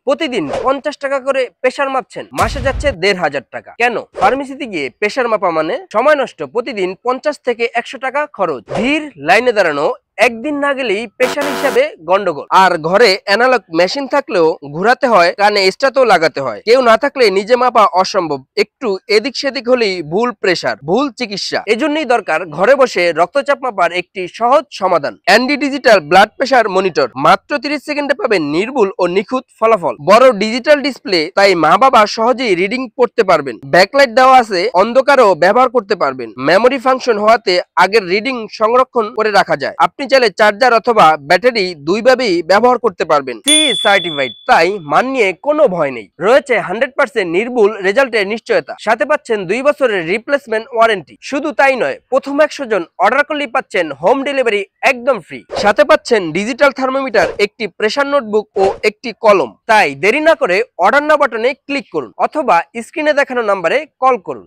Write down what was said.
প্রতিদিন 50 টাকা করে প্রেসার মাপছেন, মাসে যাচ্ছে ১,৫০০ টাকা। কেন? ফার্মেসিতে গিয়ে প্রেসার মাপা মানে সময় নষ্ট, প্রতিদিন 50 থেকে 100 টাকা খরচ, ভিড়, লাইনে দাঁড়ানো, একদিন না গেলেই প্রেসার হিসাবে গন্ডগোল। আর ঘরে অ্যানালগ মেশিন থাকলেও ঘুরাতে হয়, কানে এক্সট্রাতেও লাগাতে হয়। কেউ না থাকলে নিজে মাপা অসম্ভব, একটু এদিক সেদিক হলেই ভুল প্রেসার, ভুল চিকিৎসা। এজন্যই দরকার ঘরে বসে রক্তচাপ মাপার একটি সহজ সমাধান, এনডি ডিজিটাল ব্লাড প্রেসার মনিটর। মাত্র 30 সেকেন্ডে পাবেন নির্ভুল ও নিখুঁত ফলাফল। বড় ডিজিটাল ডিসপ্লে, তাই মা বাবা সহজেই রিডিং পড়তে পারবেন। ব্যাকলাইট দেওয়া আছে, অন্ধকারেও ব্যবহার করতে পারবেন। মেমোরি ফাংশন হওয়াতে আগের রিডিং সংরক্ষণ করে রাখা যায়। আপনি চাইলে চার্জার অথবা ব্যাটারি দুইভাবেই ব্যবহার করতে পারবেন। CE সার্টিফাইড, তাই মান নিয়ে কোনো ভয় নেই। রয়েছে 100% নির্ভুল রেজাল্টের নিশ্চয়তা, সাথে পাচ্ছেন 2 বছরের রিপ্লেসমেন্ট ওয়ারেন্টি। শুধু তাই নয়, প্রথম 100 জন অর্ডার করলেই পাচ্ছেন হোম ডেলিভারি একদম ফ্রি। সাথে পাচ্ছেন ডিজিটাল থার্মোমিটার, একটি প্রেসার নোটবুক ও একটি কলম। তাই দেরি না করে অর্ডার নাও বাটনে ক্লিক করুন অথবা স্ক্রিনে দেখানো নম্বরে কল করুন।